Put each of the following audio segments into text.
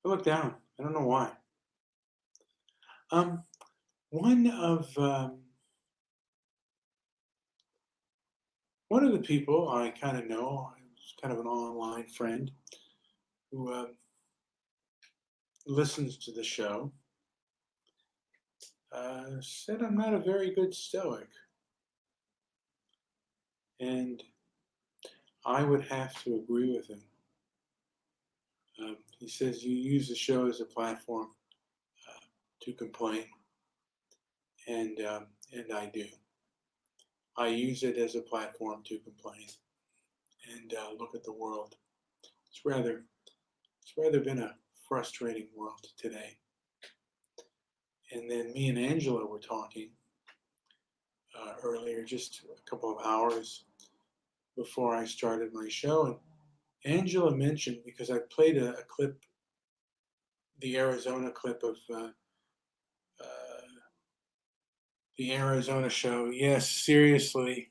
I look down. I don't know why. Um, one of one of the people I kind of know, is kind of an online friend who listens to the show, said I'm not a very good Stoic, and I would have to agree with him. He says you use the show as a platform to complain, and I do. I use it as a platform to complain and look at the world. It's rather it's rather been a frustrating world today. And then me and Angela were talking earlier, just a couple of hours before I started my show, and Angela mentioned, because I played a clip, the Arizona clip of the Arizona show. Yes, seriously,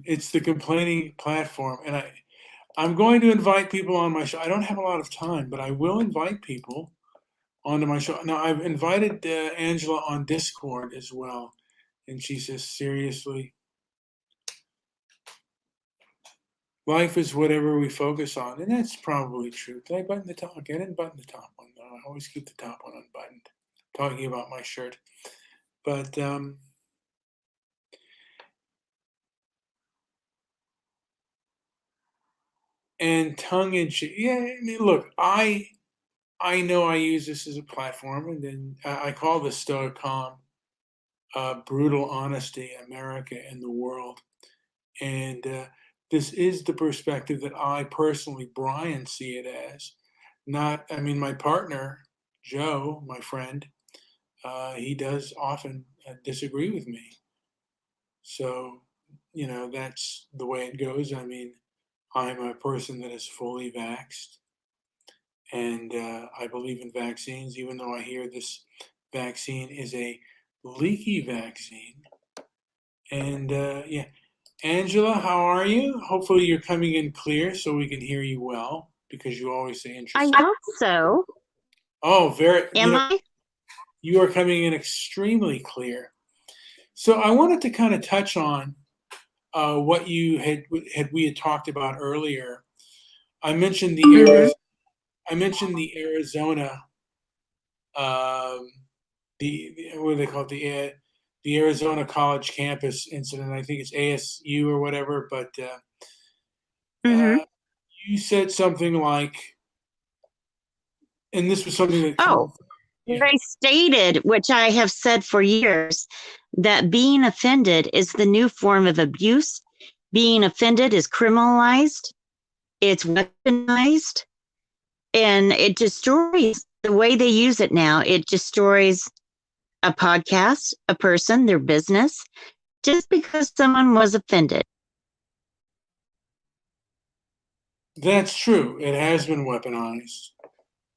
it's the complaining platform, and I'm going to invite people on my show. I don't have a lot of time, but I will invite people onto my show. Now, I've invited Angela on Discord as well, and she says, seriously, life is whatever we focus on, and that's probably true. Did I button the top? Okay, I didn't button the top one. No, I always keep the top one unbuttoned. Talking about my shirt, but and tongue in cheek. Yeah, I mean, look, I know I use this as a platform, and then I call this Stoic Calm brutal honesty, America and the world. And this is the perspective that I personally, Brian, see it as. Not, I mean, my partner, Joe, my friend, he does often disagree with me. So, that's the way it goes. I mean, I'm a person that is fully vaxxed, and I believe in vaccines, even though I hear this vaccine is a leaky vaccine. And yeah, Angela, how are you? Hopefully, you're coming in clear so we can hear you well, because you always say I interesting. hope so. Oh, very, Am I? you are coming in extremely clear. So I wanted to kind of touch on what you we had talked about earlier. I mentioned the Mm-hmm. I mentioned the Arizona, um, the what do they call it, the Arizona college campus incident. I think it's ASU or whatever, but Mm-hmm. uh, you said something like, and this was something that Oh, yeah, I stated, which I have said for years, that being offended is the new form of abuse. Being offended is criminalized, it's weaponized, and it destroys the way they use it now. It destroys a podcast, a person, their business, just because someone was offended. that's true. It has been weaponized,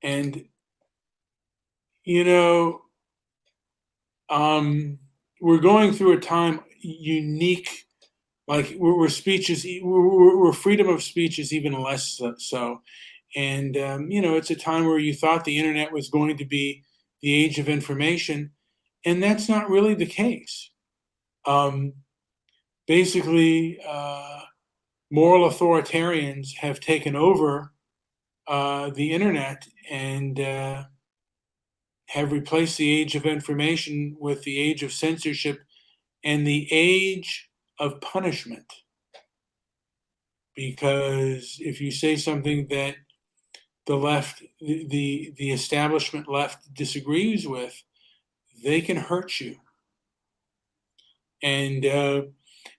and you know, we're going through a time unique. Like where speech is, where freedom of speech is even less so. And it's a time where you thought the internet was going to be the age of information, and that's not really the case. Um, Basically, moral authoritarians have taken over the internet and have replaced the age of information with the age of censorship and the age of punishment. Because if you say something that the left, the establishment left disagrees with, they can hurt you. And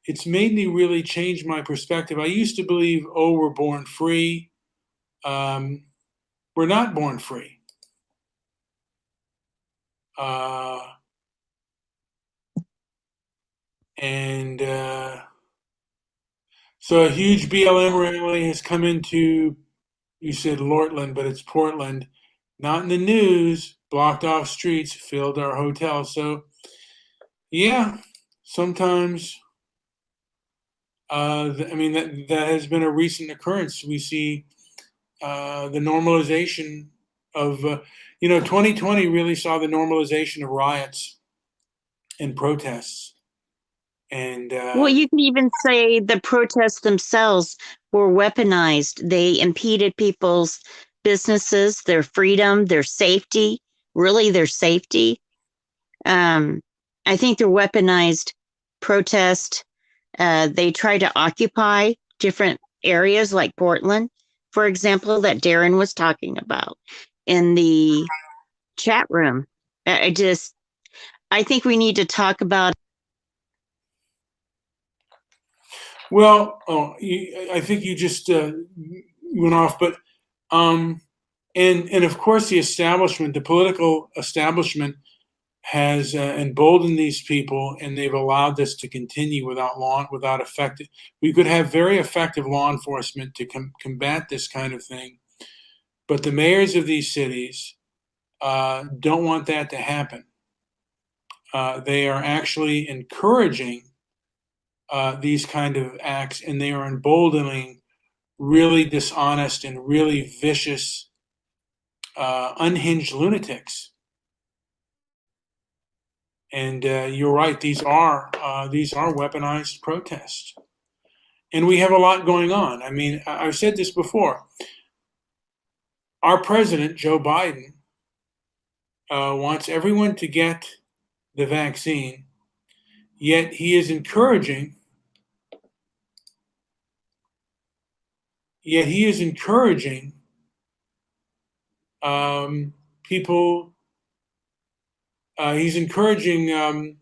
it's made me really change my perspective. I used to believe, oh, we're born free. Um, we're not born free. Uh, and So a huge BLM rally has come into, you said Lortland, but it's Portland. Not in the news. Blocked off streets, filled our hotel. So yeah, sometimes I mean that has been a recent occurrence. We see the normalization of, 2020 really saw the normalization of riots and protests. And Well, you can even say the protests themselves were weaponized. They impeded people's businesses, their freedom, their safety, really their safety. Um, I think they're weaponized protest. They try to occupy different areas like Portland, for example, that Darren was talking about in the chat room. I think we need to talk about. well, I think you just went off, but and of course the political establishment has emboldened these people, and they've allowed this to continue without effective. We could have very effective law enforcement to combat this kind of thing, but the mayors of these cities don't want that to happen. They are actually encouraging these kind of acts, and they are emboldening really dishonest and really vicious, unhinged lunatics. And you're right; these are weaponized protests, and we have a lot going on. I mean, I've said this before. Our president, Joe Biden, wants everyone to get the vaccine, yet he is encouraging. People. He's encouraging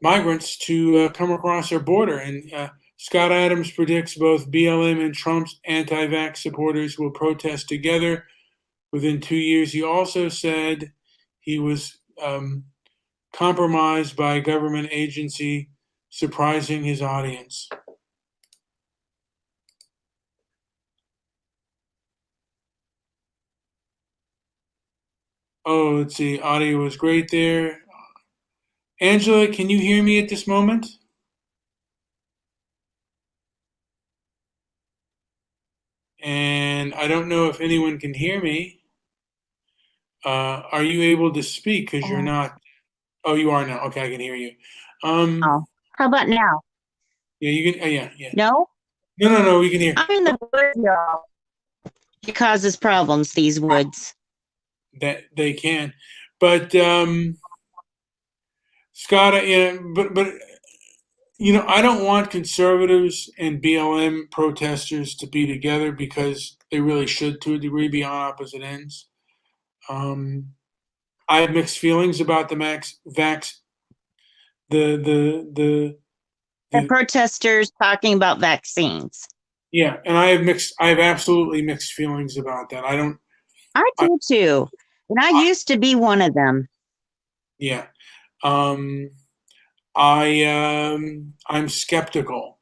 migrants to come across our border. And Scott Adams predicts both BLM and Trump's anti-vax supporters will protest together within 2 years. He also said he was compromised by a government agency, surprising his audience. Oh, let's see. Audio was great there. Angela, can you hear me at this moment? And I don't know if anyone can hear me. Are you able to speak? Because you're not. Oh, you are now. Okay, I can hear you. Oh, how about now? Yeah, you can. Yeah, yeah. No? No. We can hear. I'm in the woods, y'all. It causes problems, these woods. That they can, but Scott, but I don't want conservatives and BLM protesters to be together because they really should, to a degree, be on opposite ends. I have mixed feelings about the vax. The protesters talking about vaccines. Yeah, and I have absolutely mixed feelings about that. I do too. And I used to be one of them. Yeah. I'm skeptical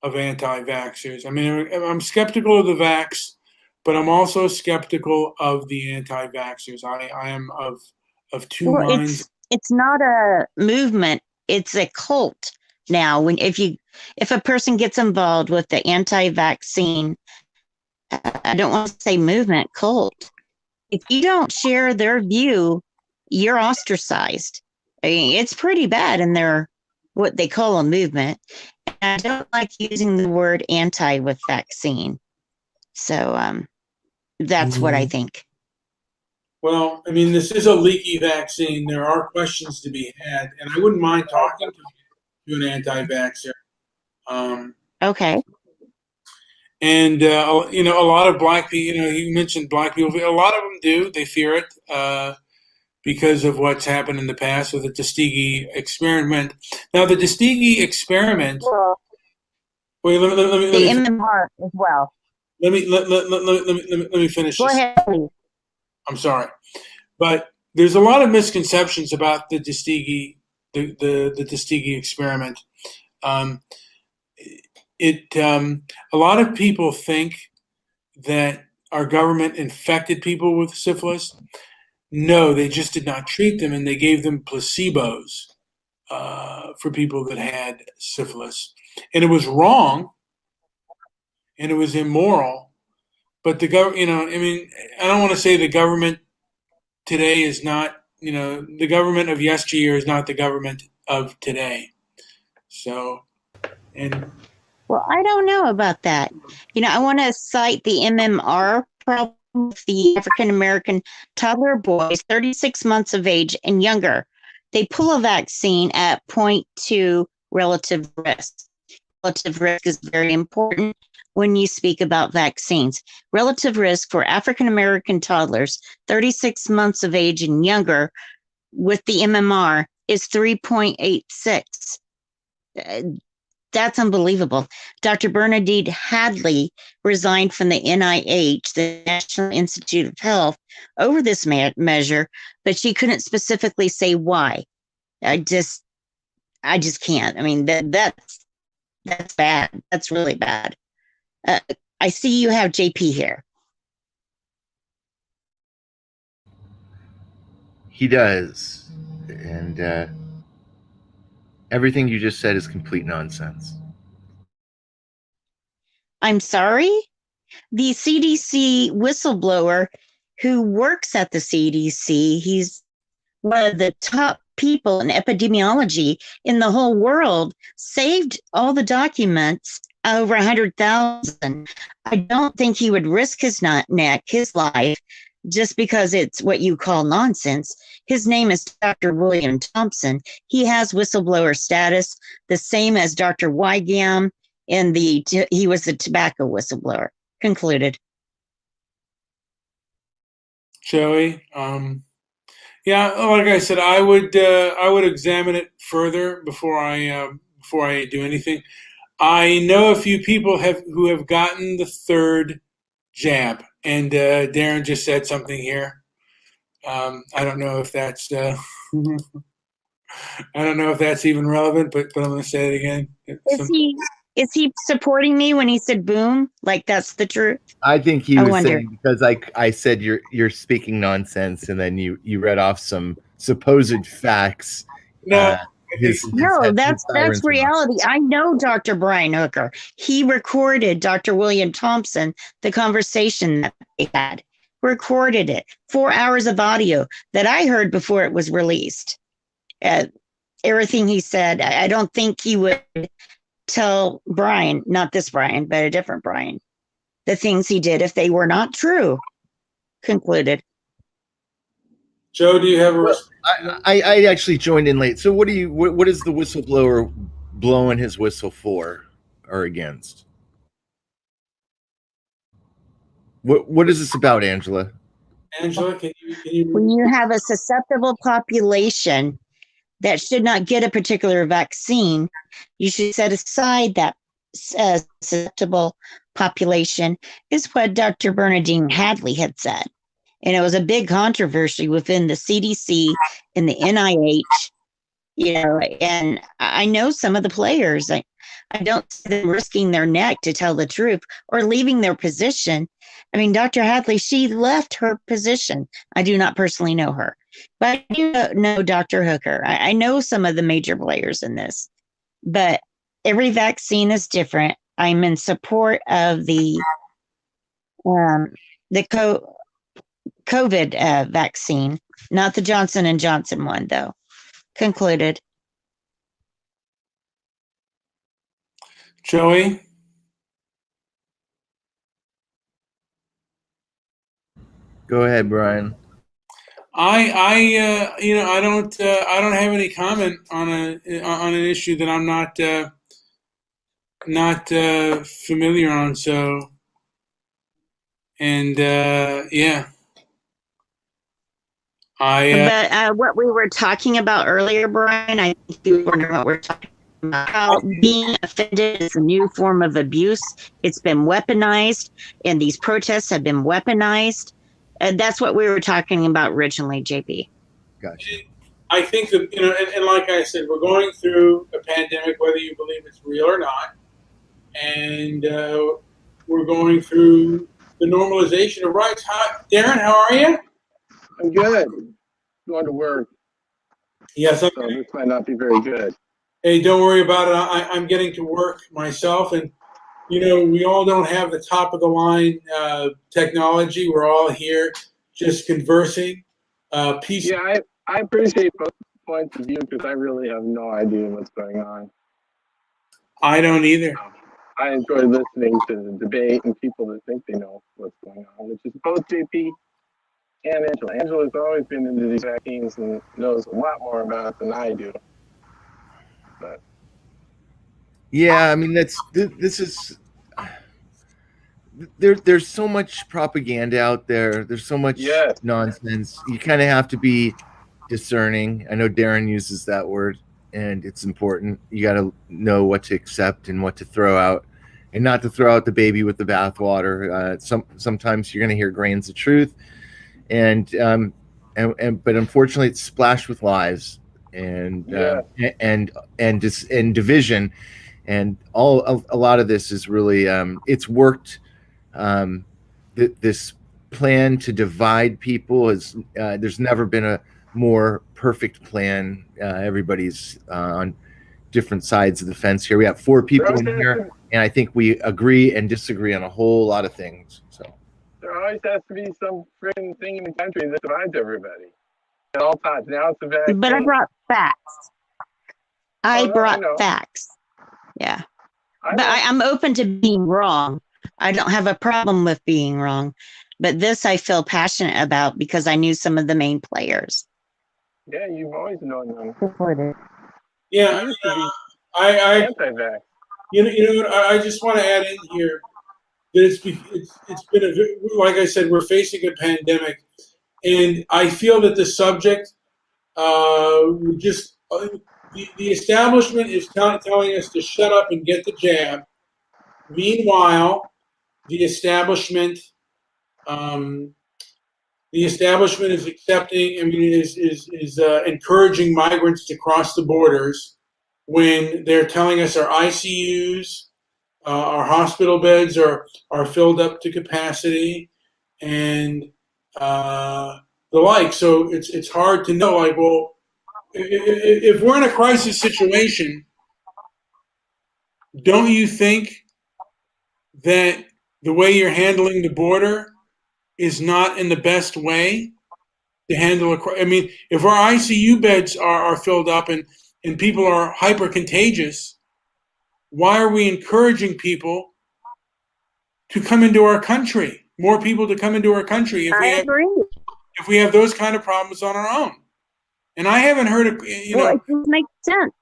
of anti-vaxxers. I mean, I'm skeptical of the vax, but I'm also skeptical of the anti-vaxxers. I am of two minds. It's not a movement, it's a cult now. If a person gets involved with the anti-vaccine, I don't want to say movement, cult. If you don't share their view, you're ostracized. I mean, it's pretty bad in their what they call a movement. And I don't like using the word anti with vaccine. So that's what I think. Well, I mean, this is a leaky vaccine. There are questions to be had, and I wouldn't mind talking to an anti-vaxxer. Okay. And a lot of black people. You mentioned black people. A lot of them do. They fear it because of what's happened in the past with the Tuskegee experiment. Now, the Tuskegee experiment. Wait, let me. The MMR as well. Let me finish. Go ahead, please. I'm sorry, but there's a lot of misconceptions about the Tuskegee, the Tuskegee experiment. A lot of people think that our government infected people with syphilis. No, they just did not treat them, and they gave them placebos for people that had syphilis. And it was wrong, and it was immoral, but the I mean, I don't want to say the government today is not, the government of yesteryear is not the government of today. So, and Well, I don't know about that. I want to cite the MMR problem with the African American toddler boys, 36 months of age and younger. They pull a vaccine at zero point 0.2 relative risk. Relative risk is very important when you speak about vaccines. Relative risk for African American toddlers, 36 months of age and younger, with the MMR is 3.86. That's unbelievable. Dr. Bernadette Hadley resigned from the NIH, the National Institute of Health, over this measure, but she couldn't specifically say why. I just can't. I mean, that's bad. That's really bad. I see you have JP here. He does, and everything you just said is complete nonsense. I'm sorry? The CDC whistleblower who works at the CDC, he's one of the top people in epidemiology in the whole world, saved all the documents, over 100,000. I don't think he would risk his neck, his life, just because it's what you call nonsense. His name is Dr. William Thompson. He has whistleblower status, the same as Dr. Wygam, and he was the tobacco whistleblower. Concluded. Joey, yeah, like I said, I would examine it further before I do anything. I know a few people who have gotten the third jab, and Darren just said something here. I don't know if that's I don't know if that's even relevant, but I'm going to say it again. Is he supporting me when he said boom? Like that's the truth? I think he was saying, because I said you're speaking nonsense, and then you read off some supposed facts. No, that's reality. I know Dr. Brian Hooker. He recorded Dr. William Thompson, the conversation that they had. Recorded it. 4 hours of audio that I heard before it was released. Everything he said, I don't think he would tell Brian, not this Brian, but a different Brian, the things he did if they were not true. Concluded. Joe, do you have a response? I actually joined in late. So what is the whistleblower blowing his whistle for or against? What is this about, Angela? Angela, can you when you have a susceptible population that should not get a particular vaccine, you should set aside that susceptible population, is what Dr. Bernadette Hadley had said. And it was a big controversy within the CDC and the NIH, and I know some of the players. I don't see them risking their neck to tell the truth or leaving their position. I mean, Dr. Hadley, she left her position. I do not personally know her, but I do know Dr. Hooker. I know some of the major players in this, but every vaccine is different. I'm in support of the COVID vaccine, not the Johnson & Johnson one, though. Concluded. Joey? Go ahead, Brian. I don't have any comment on an issue that I'm not familiar on. So, and yeah. But what we were talking about earlier, Brian, I think you were wondering what we're talking about. How being offended is a new form of abuse. It's been weaponized, and these protests have been weaponized. And that's what we were talking about originally, JP. Gotcha. I think that, and like I said, we're going through a pandemic, whether you believe it's real or not. And we're going through the normalization of rights. Darren, how are you? I'm good. Going to work. Yes. So this might not be very good. Hey, don't worry about it. I'm getting to work myself, and we all don't have the top of the line technology. We're all here just conversing. Peace. Yeah, I appreciate both points of view because I really have no idea what's going on. I don't either. I enjoy listening to the debate and people that think they know what's going on, which is both JP and Angela. Angela's always been into these vaccines and knows a lot more about it than I do. But Yeah, I mean this is there's so much propaganda out there. There's so much yes, nonsense. You kind of have to be discerning. I know Darren uses that word, and it's important. You got to know what to accept and what to throw out, and not to throw out the baby with the bathwater. Sometimes you're going to hear grains of truth, and but unfortunately, it's splashed with lies and and division, and a lot of this is really it's worked. This plan to divide people is there's never been a more perfect plan. Everybody's on different sides of the fence here. We have 4 people in here, and I think we agree and disagree on a whole lot of things. So there always has to be some freaking thing in the country that divides everybody at all times. Now it's a vaccine. But I brought facts. I brought facts. Yeah. But I'm open to being wrong. I don't have a problem with being wrong. But this I feel passionate about because I knew some of the main players. Yeah, you've always known them. Yeah, I Anti-vax. you know what? I just want to add in here that it's been like I said, we're facing a pandemic, and I feel that the subject the establishment is telling us to shut up and get the jab. Meanwhile, the establishment is accepting. I mean, is encouraging migrants to cross the borders when they're telling us our ICUs, our hospital beds are filled up to capacity, and the like. So it's hard to know. Like, well, if we're in a crisis situation, don't you think that the way you're handling the border is not in the best way to handle I mean, if our ICU beds are filled up and people are hyper contagious, why are we encouraging people to come into our country? More people to come into our country if we have those kind of problems on our own. And I haven't heard of Well, it doesn't make sense.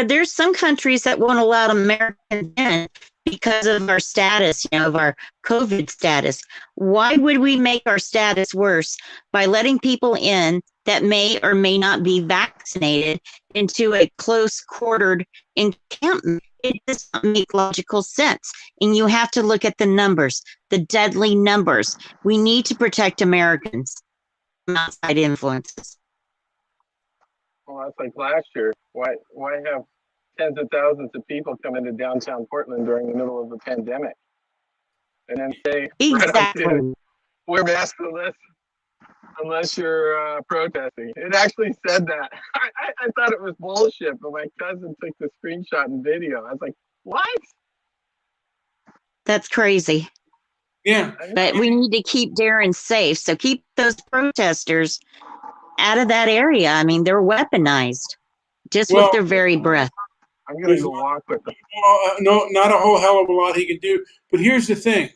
There's some countries that won't allow Americans in because of our status, of our COVID status. Why would we make our status worse by letting people in that may or may not be vaccinated into a close quartered encampment? It does not make logical sense. And you have to look at the numbers, the deadly numbers. We need to protect Americans from outside influences. Well, that's like last year. Why have tens of thousands of people come into downtown Portland during the middle of a pandemic, and then say, exactly, wear masks unless you're protesting? It actually said that. I thought it was bullshit, but my cousin took the screenshot and video. I was like, what? That's crazy. Yeah. But we need to keep Darren safe. So keep those protesters out of that area. I mean, they're weaponized just with their very breath. I'm going to go walk with them. No, not a whole hell of a lot he can do. But here's the thing.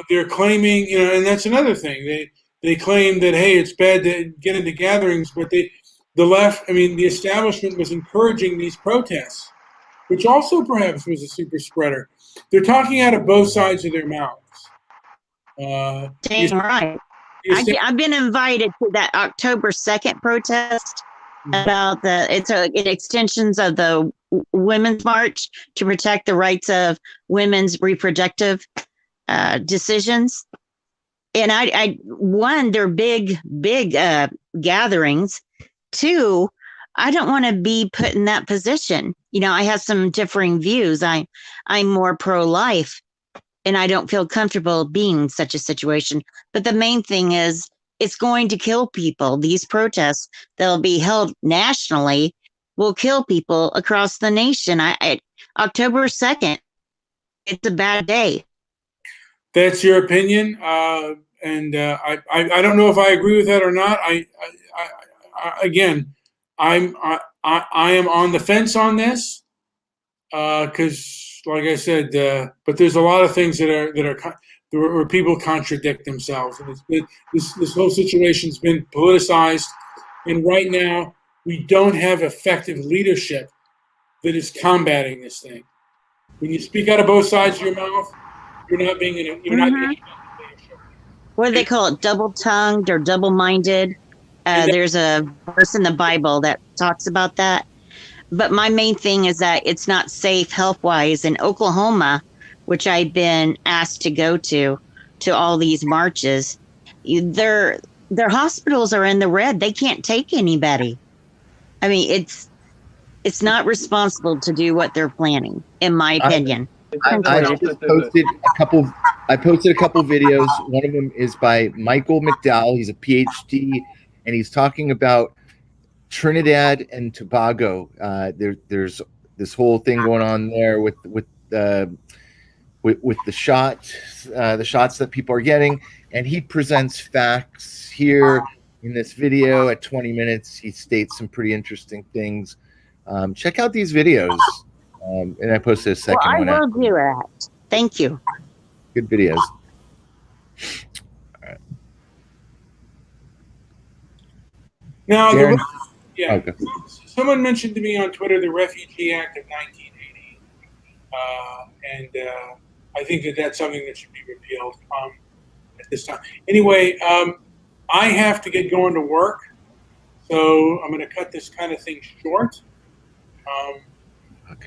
They're claiming, and that's another thing. They claim that, hey, it's bad to get into gatherings, but the establishment was encouraging these protests, which also perhaps was a super spreader. They're talking out of both sides of their mouths. Damn right. I've been invited to that October 2nd protest about extensions of the Women's March to protect the rights of women's reproductive decisions. And one, they're big gatherings. 2, I don't want to be put in that position. I have some differing views. I'm more pro-life, and I don't feel comfortable being in such a situation. But the main thing is it's going to kill people. These protests that'll be held nationally will kill people across the nation. October 2nd, it's a bad day. That's your opinion, and I don't know if I agree with that or not. Again, I am on the fence on this because, like I said, but there's a lot of things that are where people contradict themselves, and this whole situation's been politicized, and right now we don't have effective leadership that is combating this thing. When you speak out of both sides of your mouth, you're not being What do they call it? Double-tongued or double-minded? There's a verse in the Bible that talks about that. But my main thing is that it's not safe health-wise. In Oklahoma, which I've been asked to go to all these marches, their hospitals are in the red. They can't take anybody. I mean, it's not responsible to do what they're planning, in my opinion. I posted a couple videos. One of them is by Michael McDowell. He's a PhD, and he's talking about Trinidad and Tobago. There's this whole thing going on there with the shots that people are getting, and he presents facts here in this video at 20 minutes. He states some pretty interesting things. Check out these videos. And I posted a second one. I will do that. Thank you. Good videos. All right. Now, Okay. Someone mentioned to me on Twitter the Refugee Act of 1980, and I think that's something that should be repealed at this time. Anyway, I have to get going to work, so I'm going to cut this kind of thing short.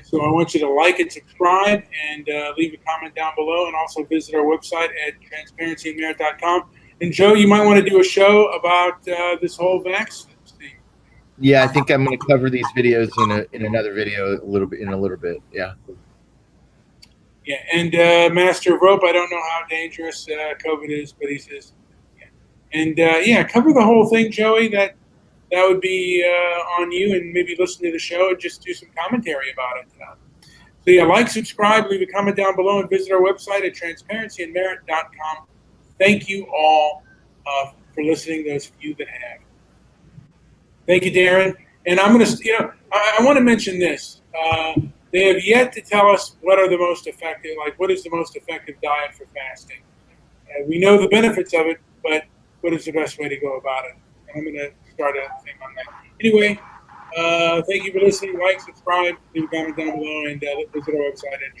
So I want you to like and subscribe and leave a comment down below, and also visit our website at transparencyandmerit.com. And Joe, you might want to do a show about this whole vaccine thing. Yeah, I think I'm going to cover these videos in another video a little bit. Yeah. Yeah, and Master of Rope, I don't know how dangerous COVID is, but he says, yeah. And cover the whole thing, Joey. That would be on you, and maybe listen to the show and just do some commentary about it. So yeah, like, subscribe, leave a comment down below, and visit our website at transparencyandmerit.com. Thank you all for listening, those of you that have. Thank you, Darren. And I'm going to, I want to mention this. They have yet to tell us what is the most effective diet for fasting. We know the benefits of it, but what is the best way to go about it? And I'm going to start a thing on that. Anyway, thank you for listening. Like, subscribe, leave a comment down below, and visit our website at